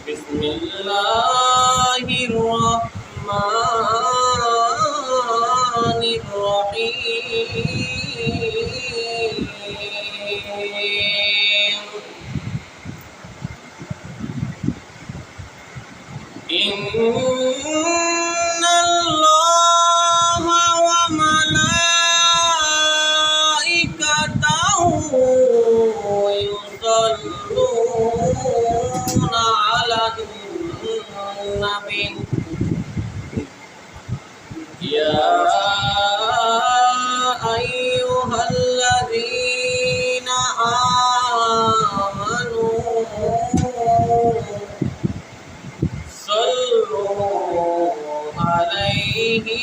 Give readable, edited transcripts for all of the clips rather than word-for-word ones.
بسم الله الرحمن الرحيم إن الله وملائكته يصلون على النبي يا أيها الذين آمنوا صلوا عليه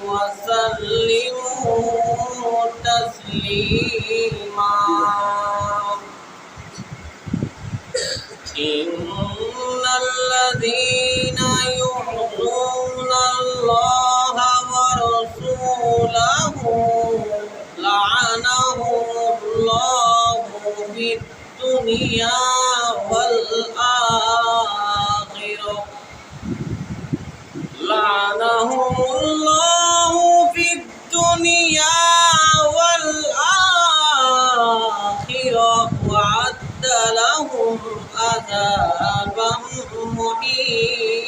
وسلموا تسليما إن الذين يؤذون الله ورسوله لعنهم الله في الدنيا والآخرة لعنهم الله في الدنيا والآخرة وعد لهم عذابا مهينا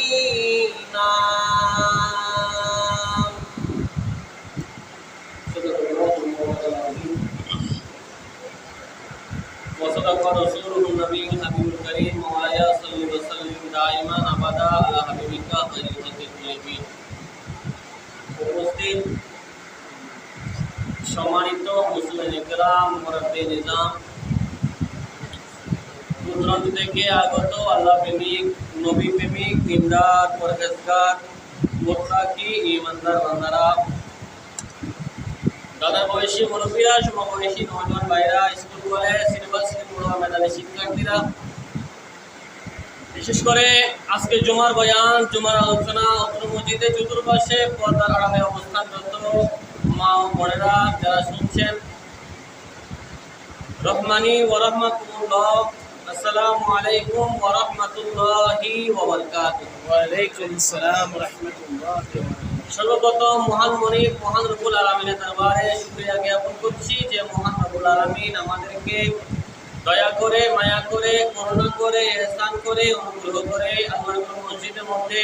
وصدق رسوله النبي الحبيب الكريم مولاي صل وسلم دائما ابدا على حبيبك خير الخلق اجمعين উপস্থিত সম্মানিত মুসলিম کرام মুরব্বি নিজাম দূরান্ত থেকে আগত আল্লাহ প্রেমিক নবী প্রেমিক দিনদার পরহেজগার মুত্তাকি ঈমানদার বান্দারা দাদা বয়সী মুরব্বীরা সমবয়সী নওজোয়ান ভাইরা স্কুল কলেজ ইউনিভার্সিটি বড় মেধাবী শিক্ষার্থীরা বিশেষ করে আজকে জুমার বয়ান জুমার আলোচনা অত্র মসজিদে চতুর্পাশে পর্দার আড়ালে অবস্থানরত মা ও বোনেরা যারা শুনছেন রহমানি ওয়া রাহমাতুল্লাহ আসসালামু আলাইকুম ওয়া রাহমাতুল্লাহি ওয়া বারাকাতুহু ওয়া আলাইকুম আসসালাম ওয়া রাহমাতুল্লাহি সর্বপ্রথম মহান মনিব মহান রব্বুল আলামিনের দরবারে শুকরিয়া জ্ঞাপন করছি যে মহান রব্বুল আলামিন আমাদেরকে দয়া করে মায়া করে করুণা করে ইহসান করে অনুগ্রহ করে আল্লাহর মসজিদের মধ্যে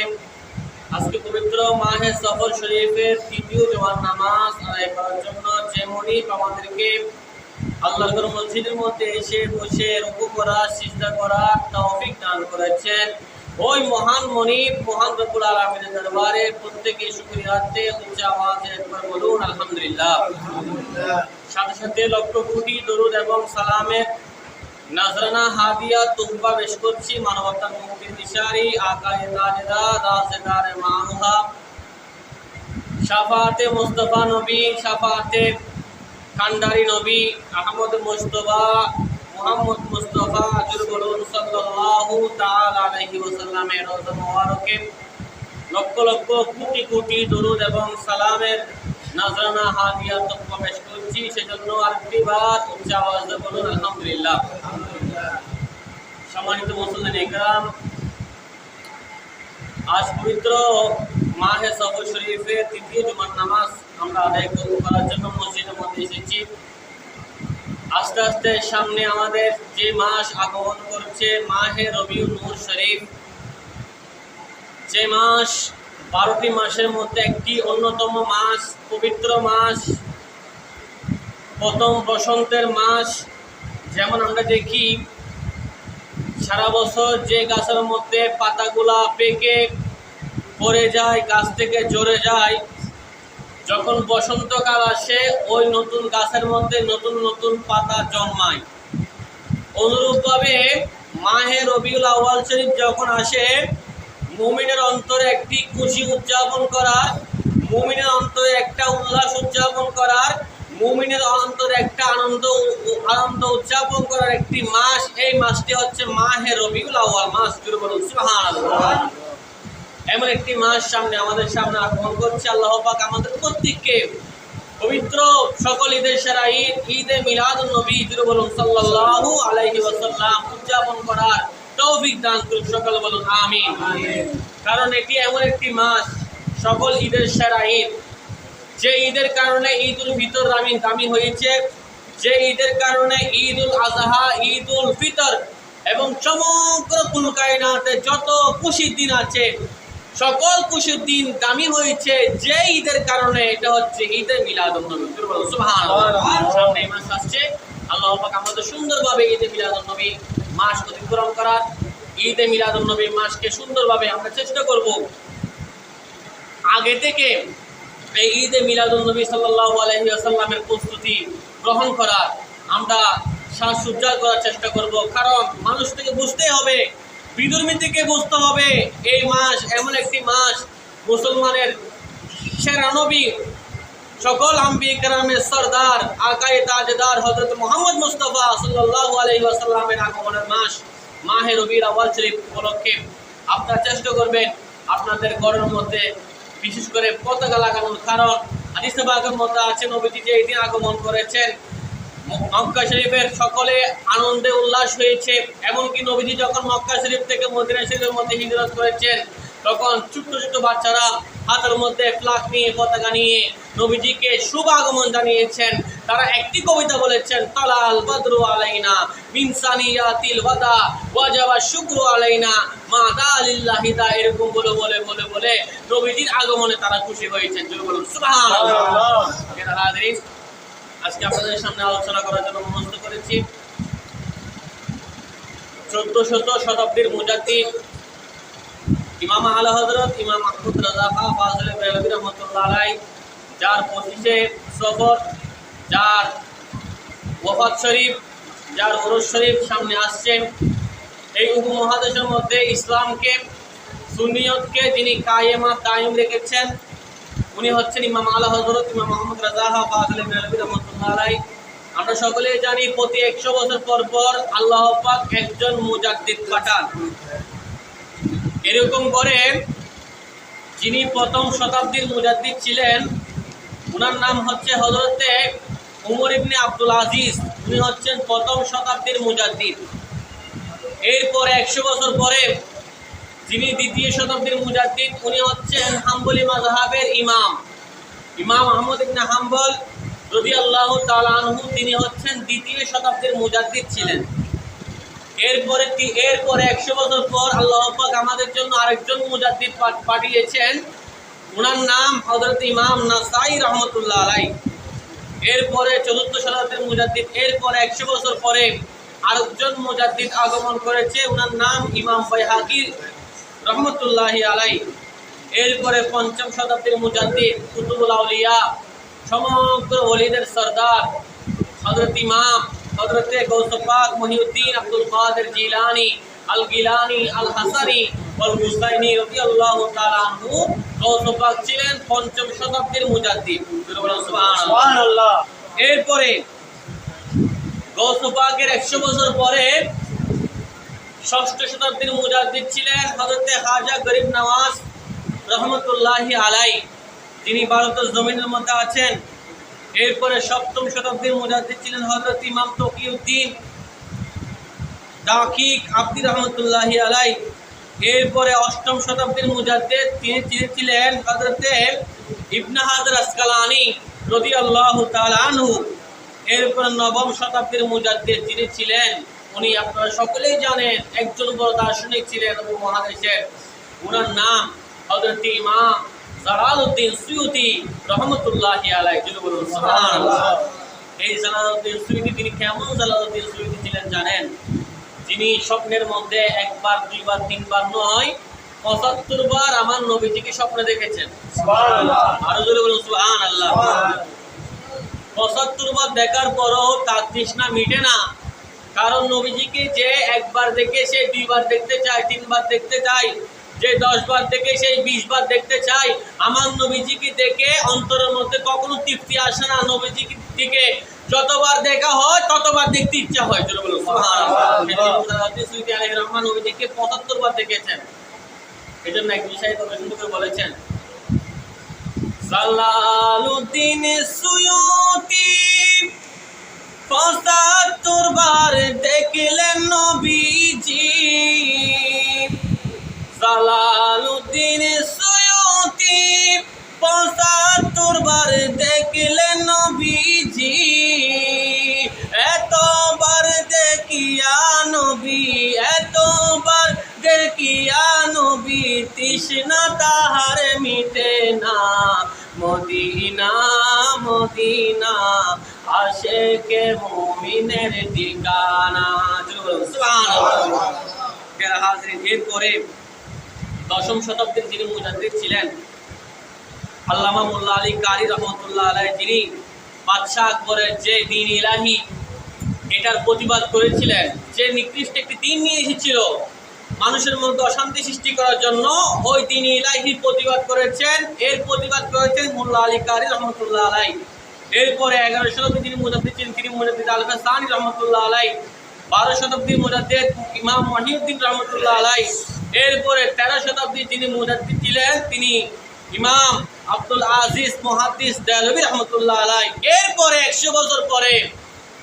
আজকে পবিত্র মাহে সফর শরীফের তৃতীয় জুমার নামাজ আদায় করার জন্য যে মনিব আমাদেরকে আল্লাহর মসজিদের মধ্যে এসে বসে রুকু করা সিজদা করার তৌফিক দান করেছেন ওই মহান মনিব মহান রব্বুল আলামিনের দরবারে প্রত্যেককে শুকরিয়াতে উচ্চ আওয়াজে একবার বলুন আলহামদুলিল্লাহ। সাথে সাথে লক্ষ কোটি দরুদ এবং সালামের নাজরানা হাদিয়া তোহফা পেশ করছি মানবতার মুক্তির দিশারি আকায়ে তাজদার রাজদার মানহা শাফাআতে মুস্তাফা নবী শাফাআতে কান্ডারি নবী আহমদ মুস্তাফা মুহাম্মদ মুস্তাফা বলুন সাল্লাল্লাহু তাআলা আলাইহি ওয়াসাল্লামের রওজা মোবারকে লক্ষ লক্ষ কোটি কোটি দরুদ এবং সালামের নাজরানা হাদিয়া তোহফা পেশ করছি সেজন্য আরেকবার উচ্চ আওয়াজে বলুন আলহামদুলিল্লাহ। সম্মানিত মুসলিম ইকরাম, আজ পবিত্র মাহে সফর শরীফের তৃতীয় জুমার নামাজ আমরা আদায় করার জন্য মসজিদের মধ্যে এসেছি। আস্তে আস্তে সামনে আমাদের যে মাস আগমন করছে মাহে রবিউল নূর শরীফ, যে মাস 12টি মাসের মধ্যে একটি অন্যতম মাস, পবিত্র মাস, প্রথম বসন্তের মাস। যেমন আমরা দেখি সারা বছর যে গাছের মধ্যে পাতাগুলা পেকে পড়ে যায়, গাছ থেকে ঝরে যায়, যখন বসন্তকাল আসে ওই নতুন গাছের মধ্যে নতুন নতুন পাতা জন্মায়। অনুরূপভাবে মাহে রবিউল আউয়াল শরীফ যখন আসে মুমিনের অন্তরে একটি খুশি উদযাপন করার, মুমিনের অন্তরে একটা উল্লাস উদযাপন করার, মুমিনের অন্তরে একটা আনন্দ উদযাপন করার একটি মাস। এই মাসটি হচ্ছে মাহে রবিউল আউয়াল মাস। জুড়ে বলুন সুবহানাল্লাহ। এমন একটি মাস আমাদের সামনে আগমন করছে। আল্লাহ পাক আমাদের প্রত্যেককে পবিত্র সকল ঈদের সেরা ঈদ ঈদে মিলাদুন নবী জুড়ে বলুন সাল্লাল্লাহু আলাইহি ওয়াসাল্লাম উদযাপন করার তৌফিক দান করুন। সকল বলুন আমিন। কারণ এটি এমন একটি মাস, সকল ঈদের সেরা ঈদ, যে ঈদের কারণে ঈদ উল ফিতর দামি হয়েছে, যে ঈদের কারণে ঈদ উল আজহা, ঈদ উল ফিতর এবং সমগ্র কুল কায়নাতে যত খুশির দিন আছে সকল খুশির দিন দামি হয়েছে যে ঈদের কারণে, এটা হচ্ছে ঈদে মিলাদুন নবী। সুবহানাল্লাহ। সামনে এই মাস আসছে, আল্লাহ পাক আমাদের সুন্দরভাবে ঈদে মিলাদুন নবী মাস অতিক্রম করার, ঈদে মিলাদুন নবী মাসকে সুন্দরভাবে আমরা চেষ্টা করব আগে থেকে এই ঈদে মিলাদুন নবী সাল্লাল্লাহু আলাইহি ওয়াসাল্লামের প্রস্তুতি গ্রহণ করার, আমরা সাজসজ্জা করার চেষ্টা করব। কারণ মানুষকে বুঝতে হবে, বিধর্মীদেরকে বুঝতে হবে, এই মাস এমন একটি মাস, মুসলমানের সেরা নবী, সকল আম্বিয়া কেরামের সরদার, আকায়ে তাজদার হযরত মুহাম্মদ মুস্তাফা সাল্লাল্লাহু আলাইহি ওয়াসাল্লামের আগমনের মাস, মাহে রবিউল আউয়াল শরীফ উপলক্ষে আপনারা চেষ্টা করবেন আপনাদের ঘরের মধ্যে বিশেষ করে পতাকা লাগানোর। কারণ হাদিসে পাকের মধ্যে আছে নবীজি যে এই দিন আগমন করেছেন, মক্কা শরীফের সকলে আনন্দে উল্লাস হয়েছে। এমনকি নবীজি যখন মক্কা শরীফ থেকে মদিনা শরীফের মধ্যে হিজরত করেছেন, তখন ছোট্ট ছোট্ট বাচ্চারা হাতের মধ্যে ফ্ল্যাগ নিয়ে, পতাকা নিয়ে নবীজিকে শুভ আগমন জানিয়েছেন। তারা একটি কবিতা বলেছেন, তালাল বদরু আলাইনা মিন সানিয়াতিল ওয়াদা ওয়াজাবা শুকরু আলাইনা মা দালিল্লাহি দা, এরকম বলে বলে বলে বলে নবীজির আগমনে তারা খুশি হয়েছেন। বলুন সুবহানাল্লাহ। আজকে আপনাদের সামনে আলোচনা করার জন্য মনস্থ করেছি 1400 শতাব্দীর মুজাদ্দিদ ইমাম আলা হযরত ইমাম মাহমুদ রাজা খাঁ ফাজলে বেলভী রহমাতুল্লাহ আলাইহি, যার 25শে সফর, যার ওফাত শরীফ, যার উরুস শরীফ সামনে আসছেন। এই উপমহাদেশের মধ্যে ইসলামকে, সুন্নিয়তকে যিনি কায়েম রেখেছেন, উনি হচ্ছেন ইমাম আলা হযরত ইমাম মাহমুদ রাজা খাঁ ফাজলে বেলভী রহমাতুল্লাহ আলাইহি। আমরা সকলেই জানি প্রতি 100 বছর পর পর আল্লাহ পাক একজন মুজাদ্দিদ পাঠান। এরকম করে যিনি প্রথম শতাব্দীর মুজাদ্দিদ ছিলেন, ওনার নাম হচ্ছে হযরতে উমর ইবনে আব্দুল আজিজ। উনি হচ্ছেন প্রথম শতাব্দীর মুজাদ্দিদ। এরপরে 100 বছর পরে যিনি দ্বিতীয় শতাব্দীর মুজাদ্দিদ, উনি হচ্ছেন হাম্বলি মাযহাবের ইমাম আহমদ ইবনে হাম্বল রাদিয়াল্লাহু তাআলা আনহু। তিনি হচ্ছেন দ্বিতীয় শতাব্দীর মুজাদ্দিদ ছিলেন। এরপরে 100 বছর পর আল্লাহ পাক আমাদের জন্য আরেকজন মুজাদ্দিদ পাঠিয়েছেন, ওনার নাম হযরত ইমাম নাসাই রহমতুল্লাহ আলাইহি। এরপরে 4র্থ শতাব্দীর মুজাদ্দিদ। এরপরে 100 বছর পরে আরেকজন মুজাদ্দিদ আগমন করেছে, ওনার নাম ইমাম বাইহাকি রহমতুল্লাহি আলাইহি। এরপরে 5ম শতাব্দীর মুজাদ্দিদ কুতুবুল আউলিয়া, সমগ্র ওলিদের সরদার হযরত ইমাম হযরতে গৌসে পাক মহিউদ্দিন আব্দুল কাদের জিলানী আল গিলানী আল হাসানি ওয়াল হুসাইনি রাদিয়াল্লাহু তাআলা আনহু। গৌসে পাক ছিলেন 5ম শতাব্দীর মুজাদ্দিদ। সুবহানাল্লাহ। এরপরে গৌসে পাকের 100 বছর পরে 6ষ্ঠ শতাব্দীর মুজাদ্দিদ ছিলেন হযরতে খাজা গরিব নওয়াজ রহমতুল্লাহি আলাইহি, যিনি ভারতের জমিনের মধ্যে আছেন। এরপরে 7ম শতাব্দীর মুজাদ্দিদ ছিলেন হযরত ইমাম তকিউদ্দিন দাকিক আব্দি রহমতুল্লাহি আলাইহি। এরপরে 8ম শতাব্দীর মুজাদ্দিদ তিনি ছিলেন হযরতে ইবনে হাজার আসকালানি রাদিয়াল্লাহু তাআলা আনহু। এরপরে 9ম শতাব্দীর মুজাদ্দিদ যিনি ছিলেন, উনি আপনারা সকলেই জানেন, একজন বড় দার্শনিক ছিলেন উপমহাদেশের। ওনার নাম হযরত ইমাম জালালউদ্দিন সুয়ুতি রহমতুল্লাহি আলাইহি। সুবহানাল্লাহ। এই জালালউদ্দিন সুয়ুতি, তিনি কেমন জালালউদ্দিন সুয়ুতি ছিলেন জানেন? যিনি স্বপ্নের মধ্যে একবার, দুইবার, তিনবার নয়, 75 বার আমার নবীজিকে স্বপ্নে দেখেছেন। সুবহানাল্লাহ। আরো জোরে বলুন সুবহানাল্লাহ। 75 বার দেখার পরও তার তৃষ্ণা মিটে না। কারণ নবীজিকে যে একবার দেখে সে 2 বার দেখতে চায়, 3 বার দেখতে চায়, যে 10 বার দেখে সেই 20 বার দেখতে চায়। আমার নবীজিকে দেখে অন্তরের মধ্যে কখনো তৃপ্তি আসে না। নবীজিকে দিকে যতবার দেখা হয় ততবার দেখতে ইচ্ছা হয়। সুবহানাল্লাহ। নবীজিকে 75 বার দেখেছেন। এই জন্য এক বিষয় করে বলেছেন, জালালউদ্দিন সুয়ুতি 75 বার দেখলেন নবীজি। জালালউদ্দিন সুয়ুতি 75 বার দেখলেন নবীজি। এতবার দেখিয়া নবী, এতবার দেখিয়া নবী, তৃষ্ণা তাহার মিটে না। মদিনা মদিনা আশিকে মুমিনের ঠিকানা। সুবহানাল্লাহ। যারা হাজির, এরপরে 10ম শতাব্দীর যিনি মুজাদ্দিদ ছিলেন আল্লামা মোল্লা আলী কারি রহমতুল্লাহ আলাইহি, যিনি বাদশাহ আকবরের যে দ্বীন ইলাহি এটার প্রতিবাদ করেছিলেন, যে নিকৃষ্ট একটি দিন নিয়ে এসেছিল মানুষের মধ্যে অশান্তি সৃষ্টি করার জন্য, ওই দ্বীন ইলাহির প্রতিবাদ করেছেন। এর প্রতিবাদ করেছেন মোল্লা আলী কারি রহমতুল্লাহ আলাইহি। এরপরে 11 শতাব্দী যিনি মুজাদ্দিদ ছিলেন তিনি মুজাদ্দিদ আল হাসানী রহমতুল্লাহ আলাইহি। 12 শতাব্দীর মুজাদ্দিদ ইমাম মহিউদ্দিন রহমতুল্লাহ আলাইহি। এরপরে 13 শতাব্দীর যিনি মুজাদ্দিদ ছিলেন তিনি ইমাম আব্দুল আজিজ মুহাদ্দিস দেহলভী রহমতুল্লাহ আলাইহি। এরপরে 100 বছর পরে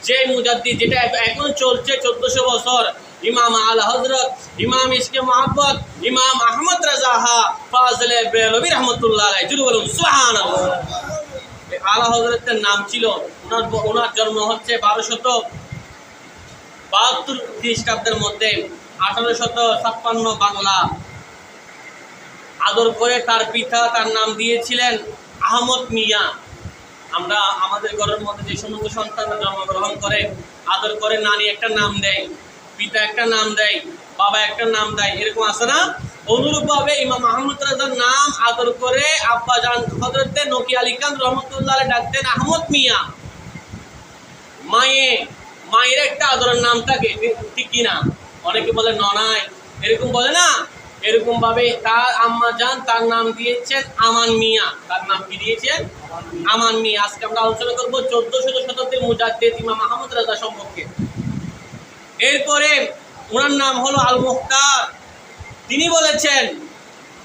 যে মুজাদ্দিদ, যেটা এখন চলছে 1400 বছর, ইমাম আলা হযরত ইমাম ইশকে মুহাব্বত ইমাম আহমদ রাজা ফাজলে বেরলভী রহমতুল্লাহ আলাইহি। জুড়ে বলুন সুবহানাল্লাহ। আলা হযরতের নাম ছিল, ওনার জন্ম হচ্ছে 1272 খ্রিস্টাব্দের মধ্যে, 1856 বাংলা। আদর করে তার পিতা তার নাম দিয়েছিলেন আহমদ মিয়া। আমরা আমাদের ঘরের মধ্যে যে সমস্ত সন্তানরা জন্মগ্রহণ করে আদর করে নানি একটা নাম দেয়, পিতা একটা নাম দেয়, বাবা একটা নাম দেয়, এরকম আছে না? অনুরূপভাবে ইমাম আহমদ রাজার নাম আদর করে আব্বা জান হযরতে নকি আলী খান রহমতুল্লাহ আলাইহি ডাকতেন আহমদ মিয়া। মায়ের একটা আদরের নাম থাকে, ঠিক কিনা? অনেকে বলে ননাই, এরকম বলে না? এরকম ভাবে তার আম্মা জান তার নাম দিয়েছেন আমান মিয়া। তার নাম কি দিয়েছেন? আমান মিয়া। আজকে আমরা আলোচনা করবো 1400 শতাব্দীর মুজাদ্দিদ ইমাম আহমদ রাজা সম্পর্কে। এরপরে ওনার নাম হলো আল মুখতার। তিনি বলেছেন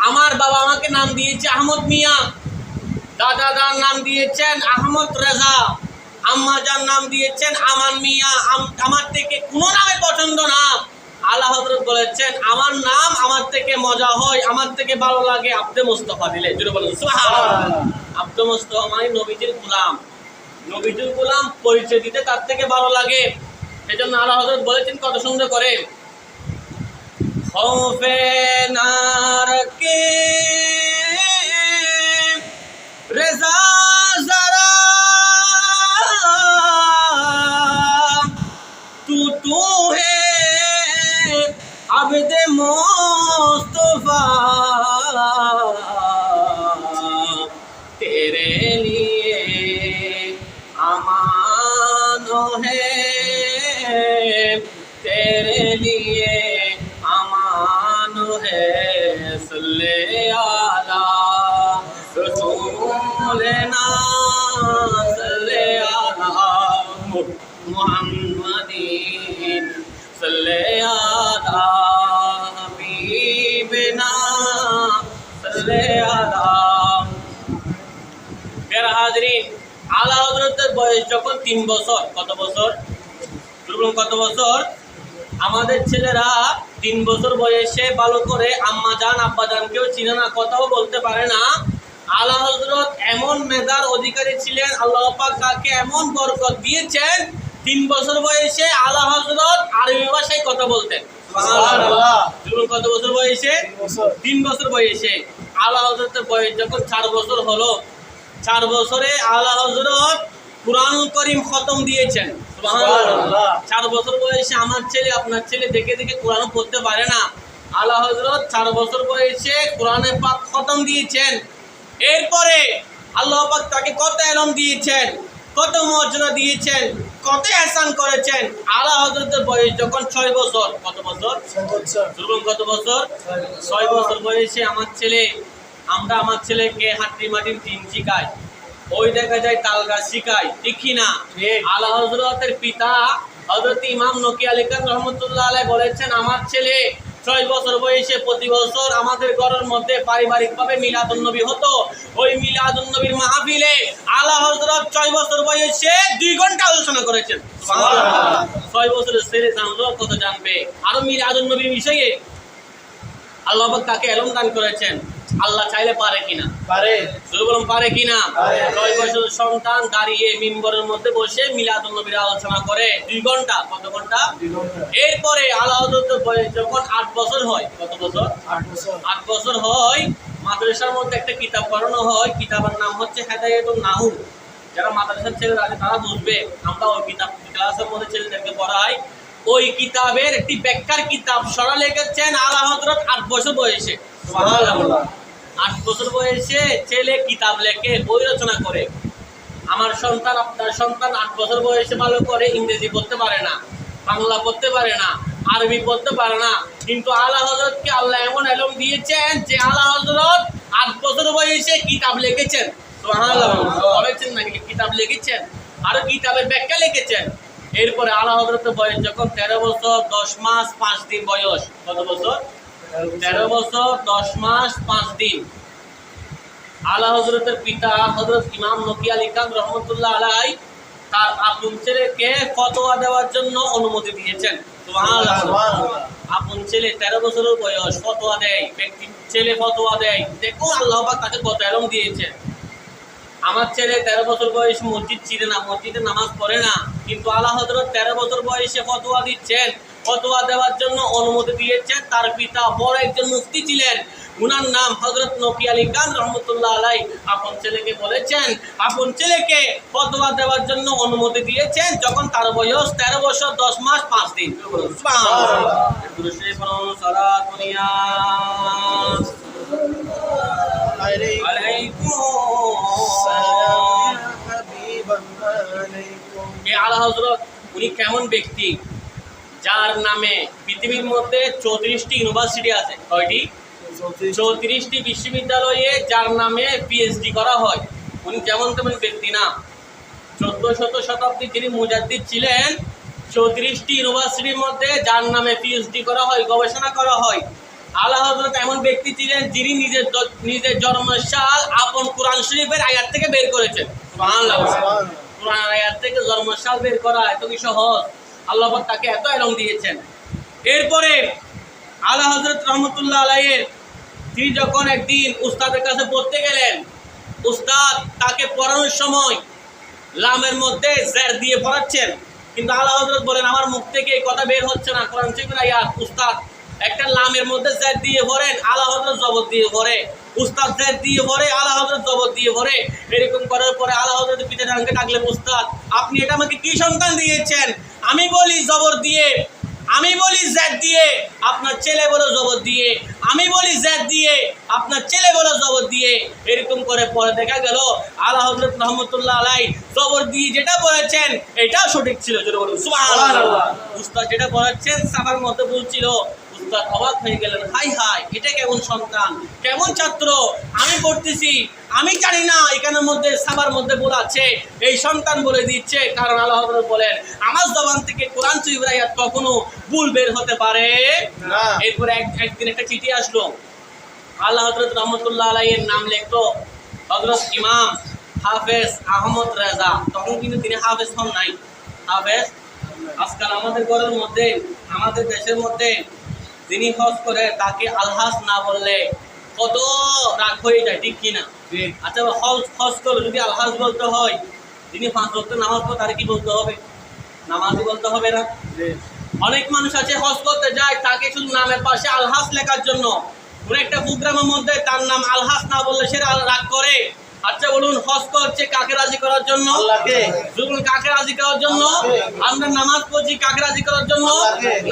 আমার বাবা আমাকে নাম দিয়েছে আহমদ মিয়া, দাদার নাম দিয়েছেন আহমদ রাজা, আম্মা যার নাম দিয়েছেন আমান মিয়া। আমার থেকে কোনো নামে পছন্দ না। আলা হযরত বলেছেন আমার নাম আমার থেকে মজা হয়, আমার থেকে ভালো লাগে আব্দে মুস্তাফা দিলে। জুড়ে বলুন সুবহানাল্লাহ। আব্দে মুস্তাফা মানে নবীজির গোলাম। নবীজির গোলাম পরিচয় দিতে তার থেকে ভালো লাগে। এজন্য আলা হযরত বলেছেন কত সুন্দর করে, খৌফে না রকে রেজা জরা তু হে আবদে মুস্তফা তেরে লিয়ে আমানো হে, तेरे लिए अमान है। सल्ले आला रसूलना सल्ले आला मुहम्मदीन सल्ले आला हबीबना सल्ले आला। मेरा हाजरीन, आला हजरतेর বয়স যখন 3 বছর, কত বছর? কত বছর? আমাদের ছেলেরা 3 বছর বয়সে ভালো করে আম্মা জান আব্বা জানকেও চিনে না, কথাও বলতে পারে না। আলা হযরত এমন মেধার অধিকারী ছিলেন, আল্লাহ পাক তাকে এমন বরকত দিয়েছেন, 3 বছর বয়সে আলা হযরত আরবি ভাষায় কথা বলতেন। সুবহানাল্লাহ। কত বছর বয়সে? 3 বছর বয়সে। আলা হযরতের বয়স যখন 4 বছর হলো, 4 বছরে আলা হযরত কুরআনুল কারীম খতম দিয়েছেন। সুবহানাল্লাহ। 4 বছর বয়সে আমার ছেলে আপনার ছেলে দেখে দেখে কোরআন পড়তে পারে না। আলা হযরত 4 বছর বয়সে কোরআনে পাক খতম দিয়েছেন। এরপরে আল্লাহ পাক তাকে কত ইলম দিয়েছেন, কত মর্যাদা দিয়েছেন, কত ihsan করেছেন। আলা হযরতের বয়স যখন 6 বছর, কত বছর? 6 বছর। কত বছর? 6 বছর বয়সে আমার ছেলেকে হাঁটি মাটির দিন শিখাই, ওই দেখা যায় তাল গাছ শিখায়, ঠিক না? আলা হযরতের পিতা হযরত ইমাম নকি আলী খান রহমতুল্লাহ আলাইহি বলেছেন আমার ছেলে 6 বছর বয়সে প্রতি বছর আমাদের ঘরের মধ্যে পারিবারিকভাবে মিলাদুন্নবী হতো। ওই মিলাদুন্নবীর মাহফিলে আলা হযরত 6 বছর বয়সে 2 ঘন্টা আলোচনা করেছেন। সুবহানাল্লাহ। 6 বছরের ছেলে জানলো কত জানবে আরো মিলাদুন্নবীর বিষয়ে। আল্লাহ পাক তাকে ইলম দান করেছেন। আল্লাহ চাইলে পারে কিনা? পারে। বলুন পারে কিনা? 6 বছরের সন্তান দাঁড়িয়ে মিম্বরের মধ্যে বসে মিলাদুন্নবীর আলোচনা করে 2 ঘন্টা। কত ঘন্টা? 2 ঘন্টা। এরপরে আলা হযরতের বয়স যখন 8 বছর হয়, কত বছর? 8 বছর। 8 বছর হয়, মাদ্রাসার মধ্যে একটা কিতাব পড়ানো হয়। কিতাবের নাম হচ্ছে হেদায়াতুন নাহু। যারা মাদ্রাসার ছেলেরা আছে তারা বুঝবে। আমরা ওই কিতাব ক্লাসের মধ্যে ছেলেদেরকে পড়াই। ওই কিতাবের একটি ব্যাখ্যার কিতাব সরা লিখেছেন আলা হযরত 8 বছর বয়সে। সুবহানাল্লাহ। 8 বছর বয়সে ছেলে কিতাব লেখে, বই রচনা করে। আমার সন্তান, আপনার সন্তান 8 বছর বয়সে ভালো করে ইংরেজি পড়তে পারে না, বাংলা পড়তে পারে না, আরবি পড়তে পারে না, কিন্তু আলা হযরতকে আল্লাহ এমন ইলম দিয়েছেন যে আলা হযরত 8 বছর বয়সে কিতাব লিখেছেন। সুবহানাল্লাহ। পড়েছেন নাকি? কিতাব লিখেছেন, আর কিতাবের ব্যাখ্যা লিখেছেন। এরপরে আলা হযরতের বয়স যখন 13 বছর 10 মাস 5 দিন বয়স। কত বছর? 13 বছর 10 মাস 5 দিন। আলা হযরতের পিতা হযরত ইমাম নকি আলী খান রহমাতুল্লাহ আলাইহি তার আপন ছেলেকে ফতোয়া দেওয়ার জন্য অনুমতি দিয়েছেন। সুবহানাল্লাহ। আপন ছেলে 13 বছরের বয়স, ফতোয়া দেয়, ব্যক্তি ছেলে ফতোয়া দেয়। দেখুন আল্লাহ পাক তাকে কত ইলম দিয়েছেন। আমার ছেলে 13 বছর বয়সে মসজিদ চিনে না, মসজিদে নামাজ পড়ে না, কিন্তু আলা হযরত 13 বছর বয়সে ফতোয়া দিচ্ছেন। ফতোয়া দেওয়ার জন্য অনুমতি দিয়েছেন। তার পিতা বড় একজন মুফতি ছিলেন, উনার নাম হযরত নকি আলী খান রহমাতুল্লাহ আলাইহি। আপন ছেলেকে বলেছেন, আপন ছেলেকে ফতোয়া দেওয়ার জন্য অনুমতি দিয়েছেন যখন তার বয়স 13 বছর 10 মাস 5 দিন। সুবহানাল্লাহ। পুরুষে বলুন সালাতুন ইয়া আলাইকুম সালাম হাবিবাল্লাহ। এ আলা হযরত উনি কেমন ব্যক্তি যার নামে পৃথিবীর মধ্যে 34টি ইউনিভার্সিটি আছে। কয়টি? 34টি বিশ্ববিদ্যালয়ে যার নামে পিএইচডি করা হয়। উনি যেমন তেমন ব্যক্তি না। 14শত শতাব্দীর যিনি মুজাদ্দিদ ছিলেন, 34টি ইউনিভার্সিটির মধ্যে যার নামে পিএইচডি করা হয়, গবেষণা করা হয়। আলা হযরত এমন ব্যক্তি ছিলেন যিনি নিজের জন্মসাল আপন কোরআন শরীফের আয়াত থেকে বের করেছেন। সুবহানাল্লাহ। কোরআন আয়াত থেকে জন্মসাল বের করা এত কি সহজ? আল্লাহ পাক তাকে এত ইলম দিয়েছেন। এরপরে আলা হযরত রহমাতুল্লাহ আলাইহি তিনি যখন একদিন উস্তাদের কাছে পড়তে গেলেন, উস্তাদ তাকে পড়ানোর সময় লামের মধ্যে জের দিয়ে পড়াচ্ছেন, কিন্তু আলা হযরত বলেন আমার মুখ থেকে এই কথা বের হচ্ছে না, কোরআন শরীফের আয়াত। উস্তাদ একটা লামের মধ্যে জের দিয়ে পড়েন, আলা হযরত জবর দিয়ে পড়ে। উস্তাদ জের দিয়ে পড়ে, আলা হযরত জবর দিয়ে পড়ে। এরকম করার পরে আলা হযরত পিতা জানকে ডাকলেন, উস্তাদ আপনি এটা আমাকে কি সন্তান দিয়েছেন? আমি বলি জবর দিয়ে, আমি বলি জেদ দিয়ে, আপনার ছেলে বলো জবর দিয়ে, আমি বলি জেদ দিয়ে, আপনার ছেলে বলো জবর দিয়ে। এরকম করে পরে দেখা গেল আলা হযরত রহমাতুল্লাহ আলাইহি জবর দিয়ে যেটা বলেছেন এটাও সঠিক ছিল। জোরে বলুন সুবহানাল্লাহ। উস্তাদ যেটা বলেছেন সাবার মধ্যে বলছিল। উস্তাদ অবাক হয়ে গেলেন, হাই হাই এটা কেমন সন্তান, কেমন ছাত্র। আমি পড়তেছি, আমি জানি না এখানের মধ্যে সাবার মধ্যে বলা আছে, এই সন্তান বলে দিচ্ছে। কারণ আল্লাহ হযরত বলেন আমার জবান থেকে কোরআন শরীফের আয়াত কখনো ভুল বের হতে পারে না। এরপরে একদিন একটা চিঠি আসলো, আল্লাহ হযরত রহমাতুল্লাহ আলাইহির নাম লিখলো হযরত ইমাম হাফেজ আহমদ রেজা। তখন কিন্তু তিনি হাফেজ হন নাই। হাফেজ আজকাল আমাদের ঘরের মধ্যে, আমাদের দেশের মধ্যে যিনি হজ করে তাকে আলহাজ না বললে কত রাগ হয়ে যায়, ঠিক কিনা? আচ্ছা হজ করে যদি আলহাজ বলতে হয়, যিনি 5 ওয়াক্ত নামাজ পড়ে তার কি বলতে হবে? নামাজই বলতে হবে না? অনেক মানুষ আছে হজ করতে যায়, তাকে শুধু নামের পাশে আলহাজ লেখার জন্য, কোনো একটা প্রোগ্রামের মধ্যে তার নাম আলহাজ না বললে সে রাগ করে। আচ্ছা বলুন হজ করছে কাকে রাজি করার জন্য? আল্লাহকে। বলুন কাকে রাজি করার জন্য? আমরা নামাজ পড়ছি কাকে রাজি করার জন্য?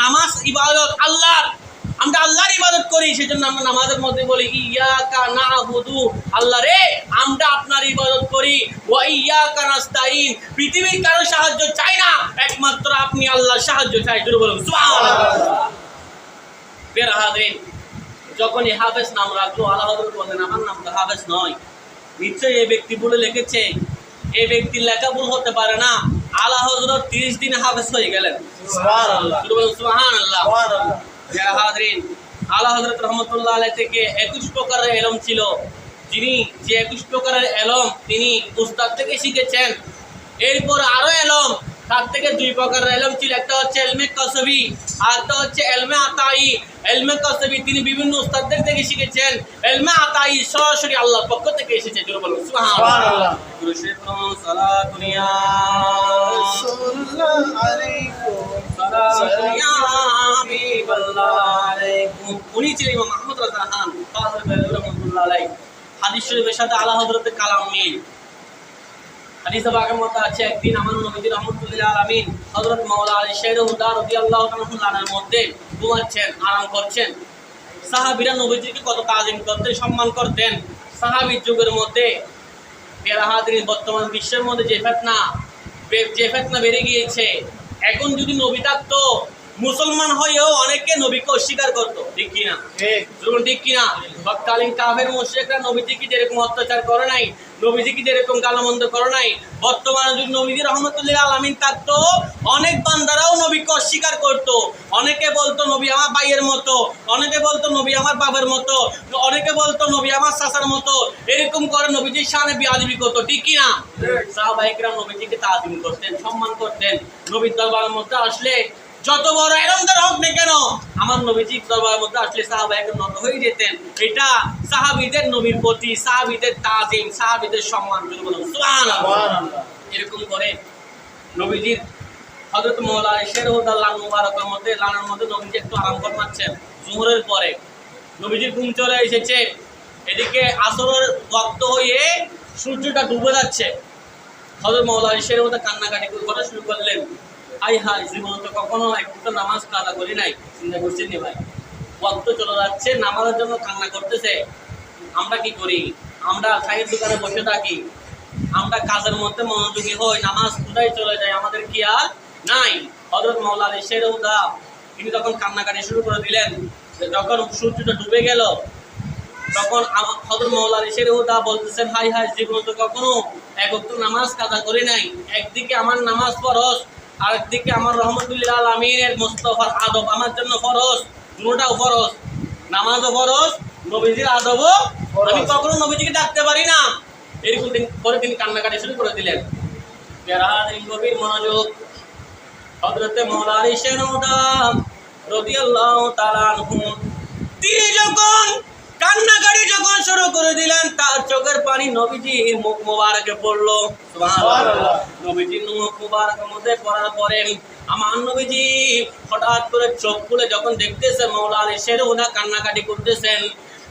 নামাজ ইবাদত আল্লাহর, আমরা আল্লাহর ইবাদত করি, সেজন্য আমরা নামাজের মধ্যে বলি ইয়াকা না'বুদু, আল্লাহ রে আমরা আপনার ইবাদত করি, ওয়া ইয়াকা নাস্তাইন, পৃথিবীর কারো সাহায্য চাই না, একমাত্র আপনি আল্লাহর সাহায্য চাই। জোরে বলুন সুবহানাল্লাহ। বের হাজিরিন, যখন এই হাফেজ নাম রাখলো, আল্লাহ হযরত বলেন আমার নাম তো হাফেজ নয়, নিশ্চয়ই এই ব্যক্তি বলে লিখেছে, এই ব্যক্তির লেখা ভুল হতে পারে না। আল্লাহ হযরত 30 দিনে হাফেজ হয়ে গেলেন। সুবহানাল্লাহ। জোরে বলুন সুবহানাল্লাহ। বের হাজিরিন, আলা হযরত রহমতুল্লাহ আলাইহি থেকে 21 প্রকারের ইলম ছিল। যিনি যে 21 প্রকারের ইলম তিনি উস্তাদ থেকে শিখেছেন। এরপর আরো ইলম তার থেকে 2 প্রকারের ইলম ছিল, একটা হচ্ছে ইলমে কাসবি আর একটা হচ্ছে ইলমে আতাই। ইলমে কাসবি তিনি বিভিন্ন উস্তাদদের থেকে শিখেছেন, ইলমে আতাই সরাসরি আল্লাহর পক্ষ থেকে এসেছে। জোরে বলুন সুবহানাল্লাহ। গুরু শেখুন সালাতুন ইয়া রাসূলুল্লাহ আলাইকুম সালাতুন ইয়া হাবিবাল্লাহ আলাইকুম। উনি ছিলেন ইমাম আহমদ রাজা খান কাদের বেলাল রহমাতুল্লাহ আলাইহি। হাদিস শরীফের সাথে আলা হযরতের কালাম মিল। হাদিসে পাকের মধ্যে আছে, একদিন আমার নবী রাহমাতুল্লাহ আলামিন হযরত মাওলা আলী শের হুদা রাদিয়াল্লাহু তাআলার মধ্যে ঘুমাচ্ছেন, আরাম করছেন। সাহাবীরা নবীজিকে কত তাজিম করতেন, সম্মান করতেন। সাহাবীর যুগের মধ্যে বর্তমান বিশ্বের মধ্যে যে ফিতনা বেড়ে গিয়েছে, এখন যদি নবী থাকতো মুসলমান হয়েও অনেকে নবীকে অস্বীকার করতো, ঠিক কিনা? ঠিক কিনা? তৎকালীন কাফের মুশরিকরা নবীজিকে যেরকম অত্যাচার করে নাই, নবীজিকে যেরকম গালমন্দ করে নাই, বর্তমানে যদি নবীজি রহমতুল্লাহ আলামিন থাকতো অনেক বান্দারাও নবীকে অস্বীকার করতো। অনেকে বলতো নবী আমার ভাইয়ের মতো, অনেকে বলতো নবী আমার বাবার মতো, অনেকে বলতো নবী আমার চাচার মতো, এরকম করে নবীজির শানে বেয়াদবি করতো, ঠিক কিনা? সাহাবায়ে কেরাম নবীজিকে তাজিম করতেন, সম্মান করতেন। নবীর দরবারের মধ্যে আসলে যত বড় ইলমদার হোক না কেন, আমার নবীজির দরবারের মধ্যে আসলে সাহাবায়ে কেরাম নত হয়ে যেতেন। এটা সাহাবীদের নবীর প্রতি, সাহাবীদের তাজিম, সাহাবীদের সম্মান। বলুন সুবহানাল্লাহ। এরকম করে নবীজির হযরত মাওলানা শের হুদাল্লাহ মুবারকের মধ্যে লানার মধ্যে নবীজি একটু আরাম ফরমাচ্ছেন। যোহরের পরে নবীজির ঘুম চলে এসেছে, এদিকে আসরের ওয়াক্ত হয়ে সূর্যটা ডুবে যাচ্ছে। হযরত মাওলানা শের হুদা কান্নাকাটি করা শুরু করলেন। হাই হাই, জীবনে তো কখনো একটা নামাজ কাজা করি নাই। চিন্তা করছেন নি ভাই, ওয়াক্ত চলে যাচ্ছে, নামাজের জন্য কান্না করতেছে। আমরা কি করি? আমরা চায়ের দোকানে বসে থাকি, আমরা কাজের মধ্যে মনোযোগী হই, নামাজ কোথায় চলে যায় আমাদের কি আর নাই। হযরত মাওলানা শের হুদা তিনি তখন কান্নাকাটি শুরু করে দিলেন। যখন সূর্যটা ডুবে গেল তখন হযরত মাওলানা শের হুদা বলতেছেন, হাই হাই, জীবনে তো কখনো এক ওয়াক্ত নামাজ কাজা করি নাই। একদিকে আমার নামাজ ফরজ, আরেকদিকে আমার রহমতুল্লাহ আলামিনের মুস্তাফার আদব আমার জন্য ফরজ। দুটোটাও ফরজ, নামাজও ফরজ, নবীজির আদবও। আমি কখনো নবীজিকে ডাকতে পারি না। এরকম করে তিনি কান্নাকাটি শুরু করে দিলেন। গভীর মনোযোগ। হযরতে মাওলানা শের হুদা রাদিয়াল্লাহু তাআলা আনহু তিনি যখন কান্নাকাটি যখন শুরু করে দিলেন, তার চোখের পানি নবীজির মুখ মোবারকে পড়লো। সুবহানাল্লাহ। নবীজির মুখ মোবারকের মধ্যে পড়ার পরে আমার নবীজি হঠাৎ করে চোখ খুলে যখন দেখতেছে মাওলানা শের হুদা কান্নাকাটি করতেছেন,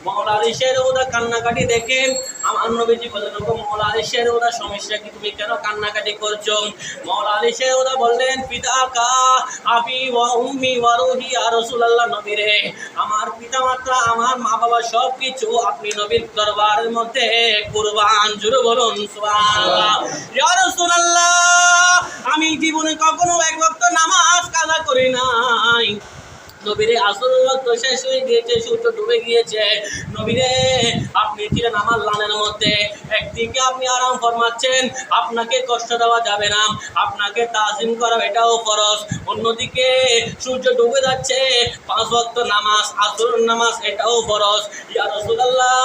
মাওলানা শের হুদা কান্নাকাটি দেখে আমার নবীজি বললেন, মাওলানা শের হুদা, সমস্যা কি? তুমি কেন কান্নাকাটি করছো? মাওলানা শের হুদা বললেন, পিতাকা আবি ওয়া উম্মি ওয়া রূহি ইয়া রাসূলুল্লাহ, নবী রে, আমার পিতামাতা, আমার মা বাবা সবকিছু আপনি নবীর দরবারের মধ্যে কুরবান। জোরে বলুন সুবহানাল্লাহ। ইয়া রাসূলুল্লাহ, আমি জীবনে কখনো এক ওয়াক্ত নামাজ কাজা করি নাই। নবীরে আসরের ওয়াক্ত শেষ হয়ে গিয়েছে, সূর্য ডুবে গিয়েছে। নবীরে আপনি ছিলেন আমার লানের মধ্যে, একদিকে আপনি আরাম ফরমাচ্ছেন, আপনাকে কষ্ট দেওয়া যাবে না, আপনাকে তাজিম করা এটাও ফরজ। অন্যদিকে সূর্য ডুবে যাচ্ছে, 5 ওয়াক্ত নামাজ, আসরের নামাজ এটাও ফরজ। ইয়া রাসূলুল্লাহ,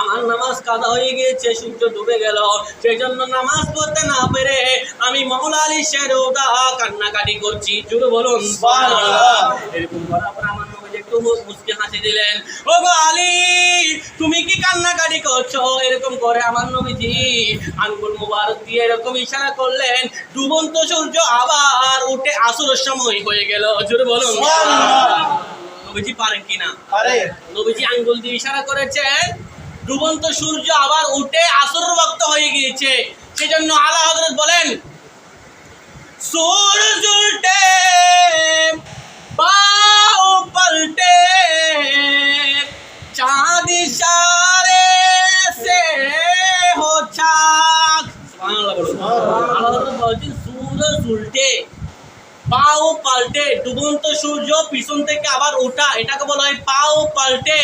আমার নামাজ কাজা হয়ে গিয়েছে, সূর্য ডুবে গেল, সেই জন্য নামাজ পড়তে না পেরে আমি মাওলানা শের হুদা কান্নাকাটি করছি। জোরে বলুন সুবহানাল্লাহ। এরকম আমার নবীজি একটু মুস্কি হাসি দিলেন। ও গো আলী, তুমি কি কান্নাকাটি করছো? এরকম করে আমার নবীজি আঙ্গুল মুবারক দিয়ে এরকম ইশারা করলেন। ডুবন্ত সূর্য আবার উঠে আসরের সময় হয়ে গেল। জোরে বলুন সুবহানাল্লাহ। নবীজি পারেন কিনা? পারেন। নবীজি আঙ্গুল দিয়ে ইশারা করেছেন, ডুবন্ত সূর্য আবার উঠে আসরের ওয়াক্ত হয়ে গিয়েছে। সেজন্য আলা হযরত বলেন, সূর্য উঠে पाओ पलटे चाँद इशारे से हो चाक। सूरज उल्टे, পাও পাল্টে, ডুবন্ত সূর্য পিছন থেকে আবার ওঠা, এটাকে বলা হয় পাও পাল্টে।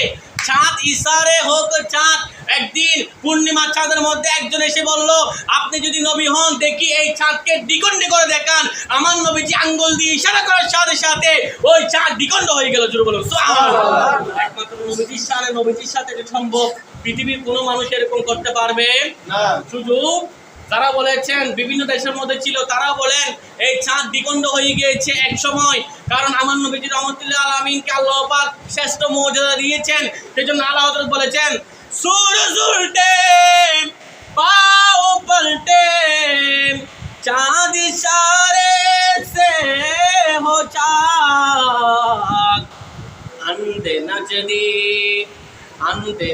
চাঁদ ইশারে হোক চাঁদ, একদিন পূর্ণিমা চাঁদের মধ্যে একজন এসে বলল, আপনি যদি নবী হন দেখি এই চাঁদকে দ্বিখণ্ডে করে দেখান। আমার নবীজি আঙ্গুল দিয়ে ইশারা করার সাথে সাথে ওই চাঁদ দ্বিখণ্ড হয়ে গেল। জোরে বলুন সুবহানাল্লাহ। একমাত্র নবীজির শানে, নবীজির সাথে এটা সম্ভব। পৃথিবীর কোনো মানুষ এরকম করতে পারবে না। শুধু যারা বলেছেন বিভিন্ন দেশের মধ্যে ছিল তারা বলেন এই চাঁদ দ্বিখণ্ড হয়ে গিয়েছে এক সময়, কারণ আমার নবীজি রহমতুল্লাহ আলামিনকে আল্লাহ পাক শ্রেষ্ঠ মর্যাদা দিয়েছেন। সেজন্য আল্লাহ হযরত বলেছেন, सूरज उल्टे पाँव पलटे चाँद इशारे से हो चाक अंधे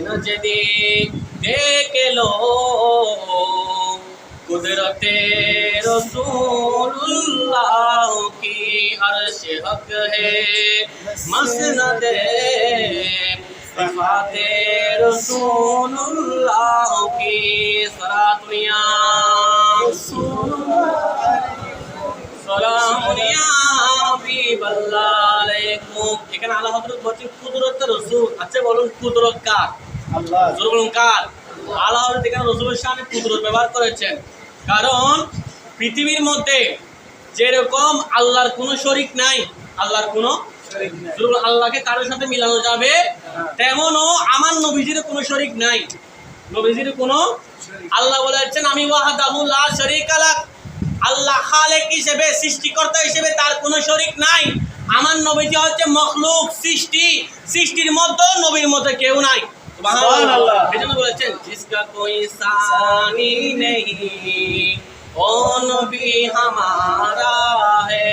नजदी देख लो कुदरते रसूलुल्लाह की अर्श हक है मसनदे सिफाते रसूलुल्लाह की सलातुनिया सलामुनिया হাবিবাল্লাহ আলাইকুম। এখানে আল্লাহ হযরত বলছেন কুদরত রাসূল। আচ্ছা বলুন কুদরত কার? আল্লাহ। জোরে বলুন কার? আল্লাহ হযরত এখানে রাসূলের শানে কুদরত ব্যবহার করেছেন, কারণ পৃথিবীর মধ্যে যেরকম আল্লাহর কোনো শরীক নাই, আল্লাহর কোনো আল্লাহকে কারোর সাথে মিলানো যাবে, তেমনও আমার নবীজির কোনো শরীক নাই। নবীজির কোনো, আল্লাহ বলেছেন আমি ওয়াহদাহু লা শারীকা লাহ, আল্লাহ খালেক হিসেবে, সৃষ্টিকর্তা হিসেবে তার কোনো শরীক নাই। আমার নবীজি হচ্ছে মখলুক, সৃষ্টির মধ্যে নবীর মধ্যে কেউ নাই। সুবহানাল্লাহ। এজন্য বলেছেন জিসকা কোই সানি নেহি ও নবী হামারা হে।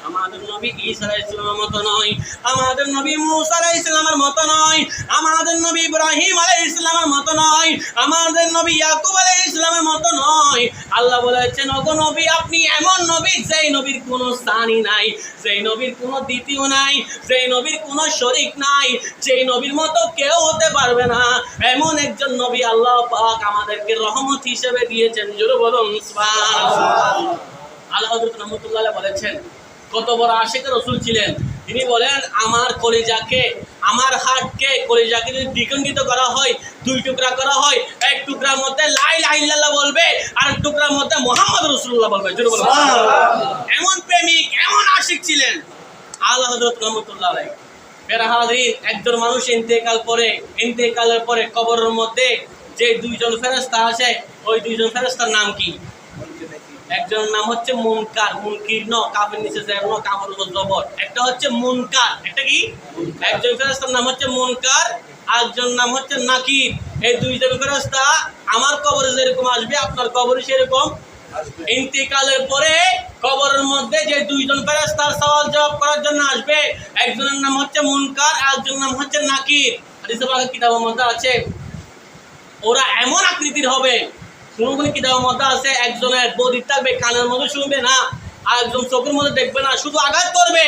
আমাদের নবী ঈসা আলাইহিস সালামের মতো নয়, আমাদের নবী মুসা আলাইহিস সালামের মতো নয়, আমাদের নবী ইব্রাহিম আলাইহিস সালামের মতো নয়, আমাদের নবী ইয়াকুব আলাইহিস সালামের মতো নয়। আল্লাহ বলেছেন ওগো নবী আপনি এমন নবী যেই নবীর কোনো স্থানই নাই, যেই নবীর কোনো দ্বিতীয় নাই, যেই নবীর কোনো শরীক নাই, যেই নবীর মতো কেউ হতে পারবে না, এমন একজন নবী আল্লাহ পাক আমাদেরকে রহমত হিসেবে দিয়েছেন। জোরে বলুন সুবহানাল্লাহ। আল্লাহ হযরত রহমতুল্লাহ আলাইহি বলেছেন কত বড় আশিক রাসূল ছিলেন। তিনি বলেন আমার কলিজাকে, আমার হার্টকে, কলিজাকে যদি দ্বিখণ্ডিত করা হয়, দুই টুকরা করা হয়, এক টুকরার মধ্যে লা ইলাহা ইল্লাল্লাহ বলবে আর এক টুকরার মধ্যে মুহাম্মদ রাসূলুল্লাহ বলবে। জোরে বলুন এমন প্রেমিক, এমন আশিক ছিলেন আল্লাহ হযরত রহমতুল্লাহ আলাইহি। মেরা হাজির, একজন মানুষ ইন্তেকালের পরে কবরের মধ্যে যে দুইজন ফেরেশতা আসে, ওই দুইজন ফেরেশতার নাম কি? একজনের নাম হচ্ছে মুনকার, মুনকির ন, কাফের নিচে জের ন, কাফের উপর জবর। একটা হচ্ছে মুনকার, একটা কি? একজন ফেরেশতার নাম হচ্ছে মুনকার, আরেকজন নাম হচ্ছে নাকির। এই দুইজন ফেরেশতা আমার কবরে যেরকম আসবে আপনার কবরে সেরকম ইন্তেকালের পরে কবরের মধ্যে যে দুইজন ফেরেশতা সওয়াল জবাব করার জন্য আসবে, একজনের নাম হচ্ছে মুনকার, আরেকজনের নাম হচ্ছে নাকির। হাদিসে পাক কিতাবের মধ্যে আছে ওরা এমন আকৃতির হবে, কোন কিতাবের মধ্যে আছে একজনের বদির থাকবে, কানের মধ্যে শুনবে না, আর একজন চোখের মধ্যে দেখবে না, শুধু আঘাত করবে,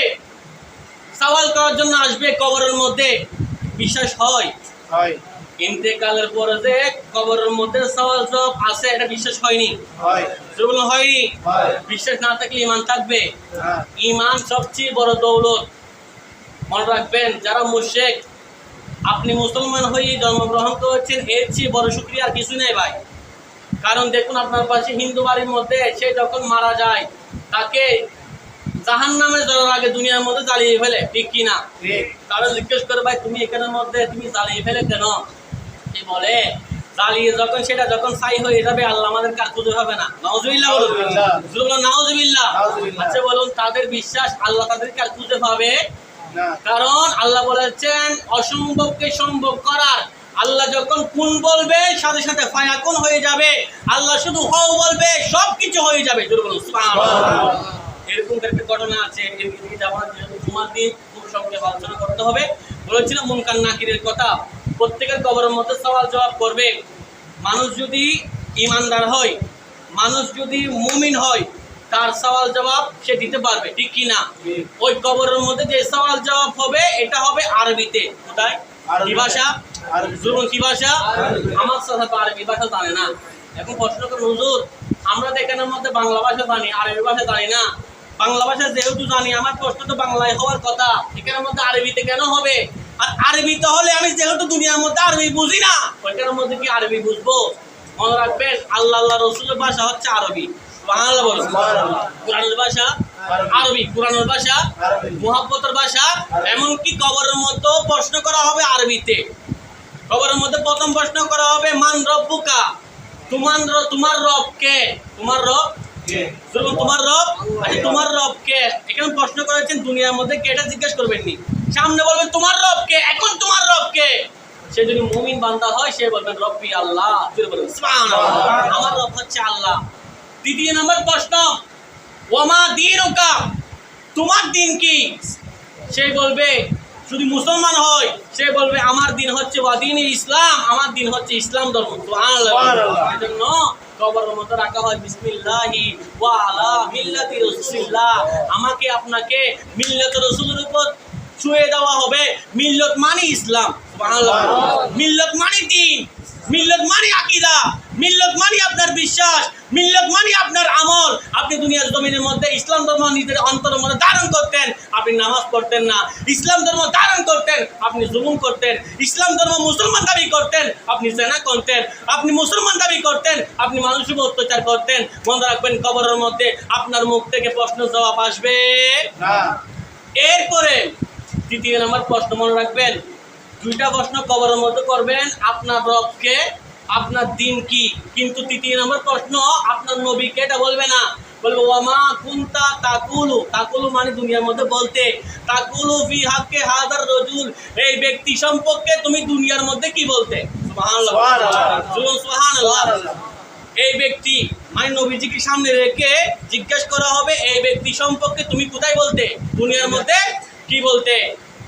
সওয়াল করার জন্য আসবে কবরের মধ্যে। বিশ্বাস হয়? ইন্তেকালের পরে যে কবরের মধ্যে সওয়াল জবাব আছে, এটা বিশ্বাস হয়নি? হয়নি। বিশ্বাস না থাকলে ঈমান থাকবে? ঈমান সবচেয়ে বড় দৌলত। মনে রাখবেন যারা মুশরিক, আপনি মুসলমান হয়ে জন্মগ্রহণ করেছেন, এর চেয়ে বড় শুকরিয়া আর কিছু নেই ভাই। কারণ দেখুন আপনার পাশে হিন্দু বাড়ির মধ্যে সে যখন মারা যায় তাকে জাহান্নামে যাওয়ার আগে দুনিয়ার মধ্যে জ্বালিয়ে ফেলে, ঠিক কি না? তারা জিজ্ঞেস করে ভাই তুমি এখানের মধ্যে তুমি জ্বালিয়ে ফেলে কেন? সে বলে জ্বালিয়ে সেটা যখন ছাই হয়ে যাবে আল্লাহ আমাদের কার খুঁজে হবে না। নাউজুবিল্লাহ বলুন, নাউজুবিল্লাহ। আচ্ছা বলুন তাদের বিশ্বাস আল্লাহ তাদেরকে আর খুঁজে পাবে না, কারণ আল্লাহ বলেছেন অসম্ভবকে সম্ভব করার। আল্লাহ যখন কুন বলবে সাথে সাথে ফায়াকুন হয়ে যাবে, আল্লাহ শুধু হও বলবে সবকিছু হয়ে যাবে। জোরে বলুন সুবহানাল্লাহ। এরকম একটা ঘটনা আছে, এদিকে যাওয়ার যেহেতু জুমার দিন খুব সংক্ষেপে আলোচনা করতে হবে। বলেছিলাম মুনকার নাকিরের কথা, প্রত্যেকের কবরের মধ্যে সওয়াল জবাব করবে। মানুষ যদি ঈমানদার হয়, মানুষ যদি মুমিন হয়, তার সওয়াল জবাব সে দিতে পারবে, ঠিক কি না? ওই কবরের মধ্যে যে সওয়াল জবাব হবে এটা হবে আরবিতে। কোথায়? কি ভাষা? কি ভাষা? আমার সাথে তো আরবি ভাষা জানে না। এখন প্রশ্ন করেন হুজুর আমরা তো এখানের মধ্যে বাংলা ভাষা জানি, আরবি ভাষা জানি না, বাংলা ভাষা যেহেতু জানি, আমার প্রশ্ন তো বাংলায় হওয়ার কথা, এখানের মধ্যে আরবিতে কেন হবে? আর আরবিতে হলে আমি যেহেতু দুনিয়ার মধ্যে আরবি বুঝি না, ওইখানের মধ্যে কি আরবি বুঝবো? মনে রাখবেন, আল্লাহ রসুলের ভাষা হচ্ছে আরবি। সুবহানাল্লাহ বলো। কোরআনের ভাষা আরবি, কোরআনের ভাষা মুহাব্বতের ভাষা। এমনকি কবরের মধ্যে প্রশ্ন করা হবে আরবিতে। কবরের মধ্যে প্রথম প্রশ্ন করা হবে মান রব্বুকা, তোমার রব কে? তোমার রব কে? তোমার রব, আচ্ছা তোমার রব কে? এখানে প্রশ্ন করেছেন দুনিয়ার মধ্যে, কে এটা জিজ্ঞেস করবেন নি, সামনে বলবেন তোমার রব কে। এখন তোমার রব কে? সে যদি মুমিন বান্দা হয় সে বলবেন রব্বি আল্লাহ, বলবেন সুবহানাল্লাহ, আমার রব হচ্ছে আল্লাহ। দ্বিতীয় নম্বর প্রশ্ন ওয়ামা দীনুকা, তোমার দিন কি? সে বলবে, যদি মুসলমান হয় সে বলবে আমার দিন হচ্ছে ওয়াদিন ইসলাম, আমার দিন হচ্ছে ইসলাম ধর্ম। সুবহানাল্লাহ। এজন্য কবরের মধ্যে রাখা হয় বিসমিল্লাহি ওয়া আলা মিল্লাতি রাসূলিল্লাহ, আমাকে আপনাকে মিল্লাতে রাসূলের উপর ছুঁয়ে দেওয়া হবে। মিল্লাত মানে ইসলাম। সুবহানাল্লাহ। মিল্লাত মানে দিন, মিল্লাত মানে আকীদা, মিল্লাত মানে আপনার বিশ্বাস, মিল্লাত মানে আপনার আমল। আপনি দুনিয়ার জমিনের মধ্যে ইসলাম ধর্ম নিজের অন্তরের মধ্যে ধারণ করতেন, আপনি নামাজ পড়তেন না। ইসলাম ধর্ম ধারণ করতেন, আপনি জুলুম করতেন। ইসলাম ধর্ম মুসলমান দাবি করতেন, আপনি জেনা করতেন। আপনি মুসলমান দাবি করতেন, আপনি মানুষের উপর অত্যাচার করতেন। মনে রাখবেন, কবরের মধ্যে আপনার মুখ থেকে প্রশ্ন জবাব আসবে না। এরপরে তৃতীয় নম্বর প্রশ্ন মনে রাখবেন, দুইটা প্রশ্ন কবরের মধ্যে করবেন, আপনার রবকে, আপনার দিন কি। কিন্তু তৃতীয় নম্বর প্রশ্ন আপনার নবীকে এটা বলবে না, বলবো ওয়ামা কুনতা তাকুলু, তাকুলু মানে দুনিয়ার মধ্যে বলতে, তাকুলু ফি হাক্কে হাদার রাজুল, এই ব্যক্তি সম্পর্কে তুমি দুনিয়ার মধ্যে কি বলতে। সুবহানাল্লাহ, সুবহানাল্লাহ। এই ব্যক্তি মানে নবীজিকে সামনে রেখে জিজ্ঞেস করা হবে, এই ব্যক্তি সম্পর্কে তুমি কোথায় বলতে, দুনিয়ার মধ্যে কি বলতে।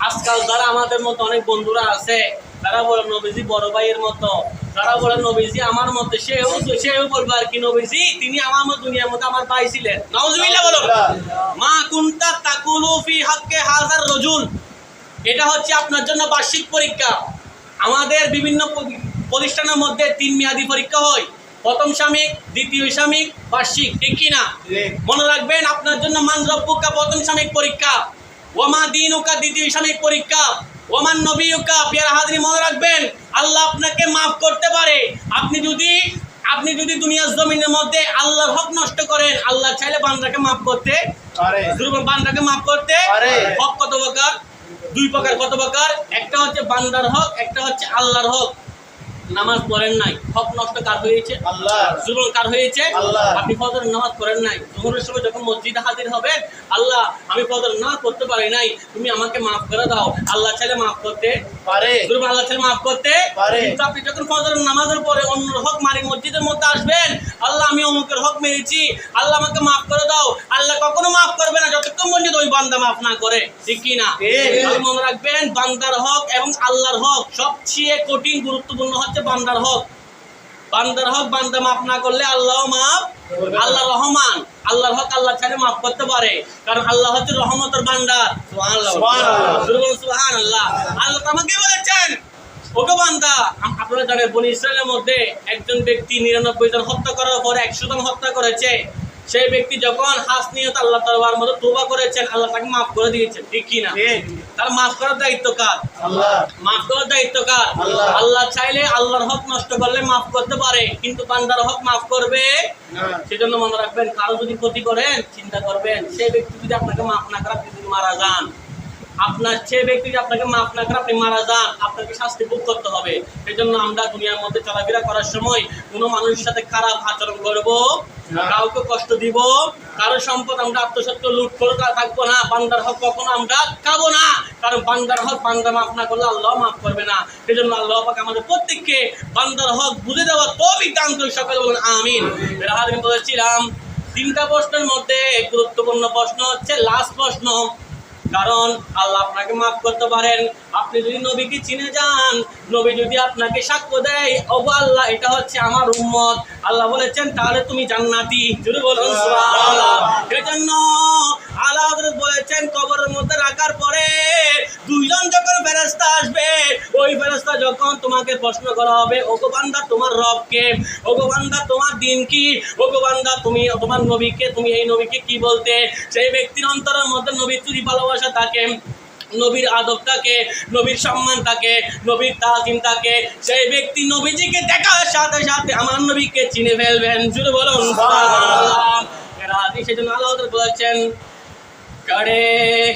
আজকাল যারা আমাদের মতো অনেক বন্ধুরা আছে, তারা বলে নবীজি বড় ভাইয়ের মতো, তারা বলে নবীজি আমার মতো, সেও বলবে আর কি নবীজি তিনি আমার মতো দুনিয়ার মধ্যে আমার ভাই ছিলেন। নাউজুবিল্লাহ বলো। মা কুনতা তাকুলু ফি হাক্কে হাযার রাজুল, এটা হচ্ছে আপনার জন্য বার্ষিক পরীক্ষা। আমাদের বিভিন্ন প্রতিষ্ঠানের মধ্যে 3 মেয়াদি পরীক্ষা হয়, প্রথম সাময়িক, দ্বিতীয় সাময়িক, বার্ষিক, ঠিক কি না? মনে রাখবেন, আপনার জন্য মান রব্বুকা প্রথম সাময়িক পরীক্ষা, ওয়ামা দীনুকা দ্বিতীয় সাময়িক পরীক্ষা, ওমান নবিয়ুকা। পিয়ারা হাজরিন, মনে রাখবেন, আল্লাহ আপনাকে মাফ করতে পারে। আপনি যদি দুনিয়ার জমিনের মধ্যে আল্লাহর হক নষ্ট করেন, আল্লাহ চাইলে বান্দাকে মাফ করতে পারে। বান্দাকে মাফ করতে পারে। হক কত প্রকার? 2 প্রকার। কত প্রকার? একটা হচ্ছে বান্দার হক, একটা হচ্ছে আল্লাহর হক। নামাজ পড়েন নাই, হক নষ্ট কার হয়েছে? আল্লাহ। জুলুম কার হয়েছে? আল্লাহ। আপনি ফজরের নামাজ পড়েন নাই, জোহরের সময় যখন মসজিদে হাজির হবেন, আল্লাহ আমি ফজর না করতে পারি নাই, তুমি আমাকে মাফ করে দাও। আল্লাহ চাইলে মাফ করতে পারে। আল্লাহ চাইলে মাফ করতে পারে। কিন্তু আপনি যখন ফজরের নামাজের পরে অন্য হক মারি মসজিদের মধ্যে আসবেন, আল্লাহ আমি অমুকের হক মেরেছি, আল্লাহ আমাকে মাফ করে দাও। আল্লাহ কখনো মাফ করবে না যতক্ষণ পর্যন্ত ওই বান্দা মাফ না করে, ঠিক কি না? মনে রাখবেন, বান্দার হক এবং আল্লাহর হক সবচেয়ে কঠিন গুরুত্বপূর্ণ হচ্ছে বান্দার হক। বান্দার হক বান্দা মাফ না করলে আল্লাহ মাফ, আল্লাহ রহমান, আল্লাহর হক আল্লাহ চাইলে মাফ করতে পারে, কারণ আল্লাহ হচ্ছে রহমতের ভান্ডার। সুবহানাল্লাহ, সুবহানাল্লাহ। আল্লাহ আমাকে বলেছেন, ওগো বান্দা, আপনারা জানেন বনি ইসরায়েলের মধ্যে একজন ব্যক্তি 99 জন হত্যা করার পরে 100 জন হত্যা করেছে। সেই ব্যক্তি যখন হাস নিয়ত আল্লাহ দরবার মধ্যে তওবা করেছেন, আল্লাহ তাকে মাফ করে দিয়েছেন, ঠিক কি না? তার মাফ করার দায়িত্ব কার? আল্লাহ। মাফ করার দায়িত্ব কার? আল্লাহ। আল্লাহ চাইলে আল্লাহর হক নষ্ট করলে মাফ করতে পারে, কিন্তু বান্দার হক মাফ করবে না। সেজন্য মনে রাখবেন, কারো যদি ক্ষতি করেন চিন্তা করবেন, সেই ব্যক্তি যদি আপনাকে মাফ না করে আপনি যদি মারা যান, সেই ব্যক্তি যদি আপনাকে মাফ না করে আপনি মারা যান, আপনাকে শাস্তি ভোগ করতে হবে। সেই জন্য আমরা দুনিয়ার মধ্যে চলাফেরা করার সময় কোনো মানুষের সাথে খারাপ আচরণ করবো, কাউকে কষ্ট দিব, কারো সম্পদ আমরা আত্মসত্ত্ব লুট করে থাকবো না। বান্দার হক কখনো আমরা খাবো না, কারণ বান্দার হক বান্দা মাফ না করলে আল্লাহ মাফ করবে না। সেই জন্য আল্লাহ পাক আমাদের প্রত্যেককে বান্দার হক বুঝে দেওয়া তৌফিক দান করুন। সকলে বলুন আমিন। আমি বলেছিলাম 3টা প্রশ্নের মধ্যে গুরুত্বপূর্ণ প্রশ্ন হচ্ছে লাস্ট প্রশ্ন, কারণ আল্লাহ আপনাকে মাফ করতে পারেন। আপনি যদি নবীকে চিনে যান, নবী যদি আপনাকে সাক্ষ্য দেয়, ওগো আল্লাহ এটা হচ্ছে আমার উম্মত, আল্লাহ বলেছেন তাহলে তুমি জান্নাতি। জোরে বলুন সুবহানাল্লাহ। এজন্য আল্লাহ হযরত বলেছেন, কবরের মধ্যে রাখার পরে 2 জন যখন ফেরেশতা আসবে, ওই ওই ফেরেশতা যখন তোমাকে প্রশ্ন করা হবে, ওগো বান্দা তোমার রব কে, ওগো বান্দা তোমার দিন কি, ওগো বান্দা তুমি তোমার নবীকে, তুমি এই নবীকে কি বলতে, সেই ব্যক্তির অন্তরের মধ্যে নবীর চুরি ভালোবাসা থাকে, নবীর আদব থাকে, নবীর সম্মান থাকে, নবীর তাজিম থাকে, সেই ব্যক্তি নবীজিকে দেখার সাথে সাথে আমার নবীকে চিনে ফেলবেন। জুড়ে বলুন সুবহানাল্লাহ। সেজন্য আল্লাহ বলেছেন কাড়ে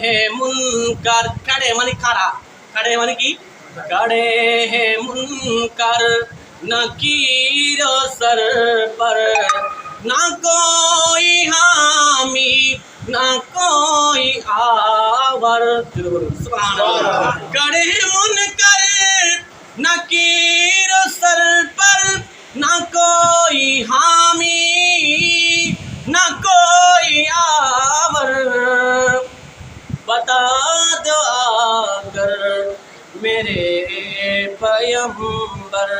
হে মুনকার, কাড়ে মানে কারা, কাড়ে মানে কি, কাড়ে হে মুনকার নাকির সর পর না কোই हामी না কোই আওয়ার। সুবহানাল্লাহ। কাড়ে মুনকার নাকির সর পর না কোই हामी না কোই আওয়ার बता दो आकर मेरे पैगंबर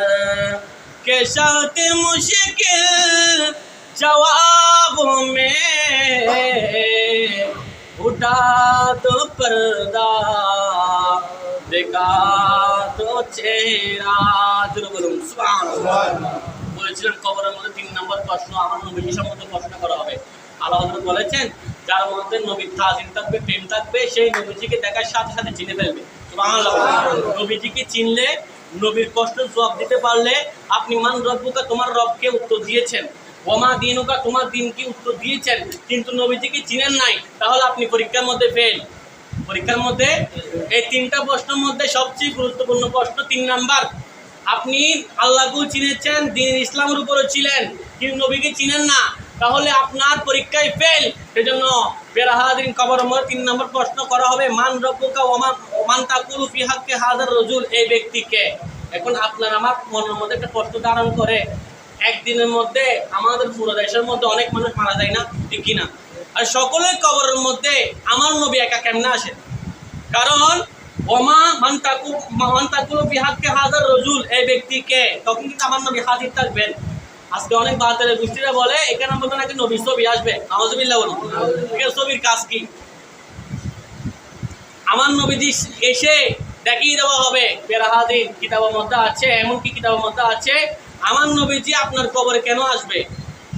के साथ मुश्किल जवाब में उठा दो पर्दा देखा तो चेहरा। বলেছিলেন কবরের মধ্যে 3 নম্বর প্রশ্ন আমার নবীর সম্বন্ধে প্রশ্ন করা হবে। আল্লাহ হযরত বলেছেন যার মধ্যে নবীর তাজিম থাকবে, প্রেম থাকবে, সেই নবীজিকে দেখার সাথে সাথে চিনে ফেলবে। সুবহানাল্লাহ। নবীজিকে চিনলে, নবীর প্রশ্নের জবাব দিতে পারলে আপনি মান রব্বুকা তোমার রবকে উত্তর দিয়েছেন, ওমা দিনুকা তোমার দিনকে উত্তর দিয়েছেন, কিন্তু নবীজিকে চিনেন নাই, তাহলে আপনি পরীক্ষার মধ্যে ফেল। পরীক্ষার মধ্যে এই 3টা প্রশ্নের মধ্যে সবচেয়ে গুরুত্বপূর্ণ প্রশ্ন 3 নাম্বার। আপনি আল্লাহকে চিনেছেন, দ্বীন ইসলামের উপরে ছিলেন, কিন্তু নবীকে চিনেন না, তাহলে আপনার পরীক্ষায় ফেল। সেজন্য বেরাহাদিন কবরের মধ্যে 3 নম্বর প্রশ্ন করা হবে মান রব্বুকা ওয়া মান তাকুলু ফি হাক্কি হাযার রাজুল, এই ব্যক্তিকে। এখন আপনার আমার মনের মধ্যে একটা প্রশ্ন ধারণ করে, একদিনের মধ্যে আমাদের পুরো দেশের মধ্যে অনেক মানুষ মারা যায় না, ঠিক কি না? আর সকলের কবরের মধ্যে আমার নবী একা কেমনে আসেন? কারণ ওমা মান তাকুলু ফি হাক্কি হাযার রাজুল, এই ব্যক্তিকে, তখন কিন্তু আমার নবী হাজির থাকবেন। আজকে অনেক বাতিলের গোষ্ঠীরা বলে এখানে মধ্যে নাকি নবীর ছবি আসবে, নাউযুবিল্লাহ বলুন। এখানে ছবির কাজ কি? আমার নবীজি এসে দেখিয়ে দেওয়া হবে। বেরাহাদিন কিতাবের মধ্যে আছে, এমনকি কিতাবের মধ্যে আছে আমার নবীজি আপনার কবরে কেন আসবে।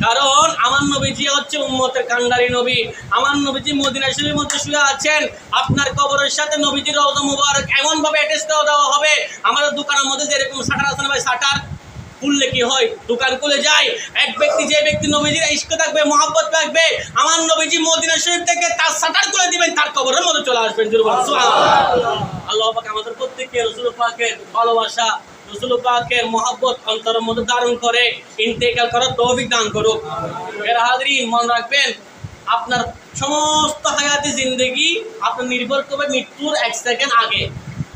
কারণ আমার নবীজি হচ্ছে উম্মতের কান্ডারি নবী। আমার নবীজি মদিনা শরীফের মধ্যে শুয়ে আছেন, আপনার কবরের সাথে নবীজির রওজা মুবারক এমন ভাবে অ্যাটাচ দেওয়া হবে। আমাদের দোকানের মধ্যে যেরকম শাটার আছে না ভাই, শাটার খুললে কি হয়, দোকান খুলে যায়। এক ব্যক্তি, যে ব্যক্তি নবীজির ইশক থাকবে, মহব্বত থাকবে, আমার নবীজি মদিনা শরীফ থেকে তার শাটার খুলে দিবেন, তার কবরের মধ্যে চলে আসবেন। সুবহানাল্লাহ। আল্লাহ পাক আমাদের প্রত্যেককে রাসূল পাকের ভালোবাসা, রাসূল পাকের মহব্বত অন্তরের মধ্যে ধারণ করে ইন্তেকাল করার তৌফিক দান করুক। এর হাজরিন মনে রাখবেন, আপনার সমস্ত হায়াতি জিন্দেগি আপনার নির্ভর করবে মৃত্যুর 1 সেকেন্ড আগে।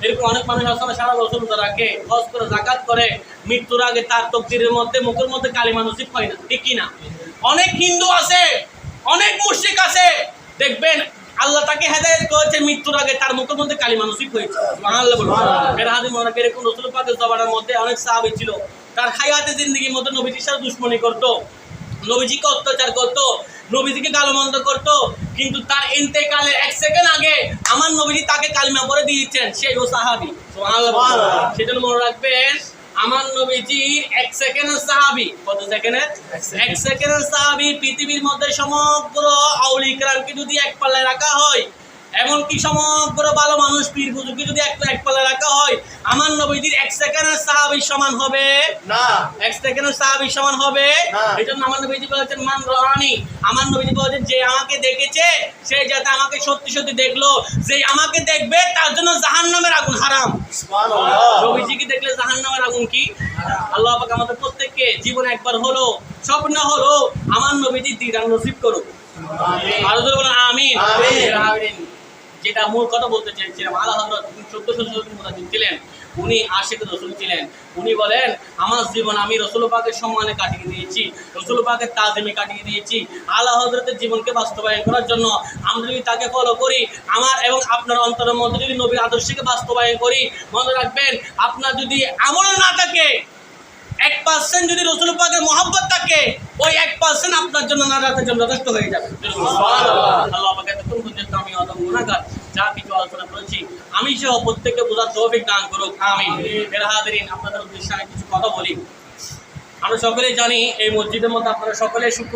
এরকম অনেক মানুষ আসলে সারা বছর রোজা রাখে, হজ করে, যাকাত করে, মৃত্যুর আগে তার তকদিরের মধ্যে, মুখের মধ্যে কালিমা নসিব হয় না, ঠিক কি না? অনেক হিন্দু আছে, অনেক মুশরিক আছে, দেখবেন আল্লাহ তাকে হেদায়েত করেছে, মৃত্যুর আগে তার মুখের মধ্যে কালিমা নসিব হয়েছে। সুবহানাল্লাহ বলুন। এর হাদিস মনে রাখবেন, এরকম রাসূল পাকের জমানার মধ্যে অনেক সাহাবী ছিল, তার হায়াতে জিন্দেগির মধ্যে নবীজির সাথে দুশমনি করতো, নবীজিকে অত্যাচার করতো, নবীজিকে গালমন্দ করতো, কিন্তু তার ইন্তেকালের 1 সেকেন্ড আগে আমার নবীজি তাকে কালিমা পড়ে দিয়েছেন, সেই ও সাহাবী। সুবহানাল্লাহ। সেজন্য মনে রাখবেন, আমার নবীজির 1 সেকেন্ডের সাহাবী, কত সেকেন্ডের? 1 সেকেন্ডের সাহাবী। পৃথিবীর মধ্যে সমগ্র আউলিয়া কিরামকে যদি এক পাল্লায় রাখা হয়, এমনকি সমগ্র ভালো মানুষ পীর বুজুর্গকে যদি এক পাল্লায় রাখা হয়, আমার নবীজির 1 সেকেন্ডের সাহাবী সমান হবে না। 1 সেকেন্ডের সাহাবী সমান হবে না। এজন্য আমার নবীজি বলেছেন মান রাআনি, আমার নবীজি বলেছেন যে আমাকে দেখেছে সে যাতে আমাকে সত্যি সত্যি দেখলো, যে আমাকে দেখবে তার জন্য জাহান্নামের আগুন হারাম। সুবহানাল্লাহ। নবীজিকে দেখলে জাহান্নামের আগুন কি? আল্লাহ পাক আমাদের প্রত্যেককে জীবনে একবার হলো, স্বপ্ন হলো আমার নবীজি দিদার নসিব করুক। আমিন। আর জোরে বলুন আমিন। আমিন। যেটা মূল কথা বলতে চাইছিলাম, আল্লাহ হযরত 1400 মুতাদিন ছিলেন, উনি আশিক রাসূল ছিলেন। উনি বলেন আমার জীবন আমি রাসূল পাকের সম্মানে কাটিয়ে দিয়েছি, রাসূল পাকের তাজিমে কাটিয়ে দিয়েছি। আল্লাহ হযরতের জীবনকে বাস্তবায়ন করার জন্য আমরা যদি তাকে ফলো করি, আমার এবং আপনার অন্তরের মধ্যে যদি নবীর আদর্শকে বাস্তবায়ন করি, মনে রাখবেন আপনার যদি আমল না থাকে, 1% যদি রাসূল পাকের মহব্বত থাকে, ওই 1% আপনার জন্য নাজাতের জন্য যথেষ্ট হয়ে যাবে। সুবহানাল্লাহ। আল্লাহ পাক এতক্ষণ পর্যন্ত আমি অদম গুনাহগার যা কিছু আলোচনা করেছি আমি সহ প্রত্যেককে বোঝার তৌফিক দান করুক, আমিন। এর হাজিরিন, আপনাদের উদ্দেশ্যে আমি কিছু কথা বলি। আমরা সকলেই জানি এই মসজিদের মধ্যে আপনারা সকলেই শুক্র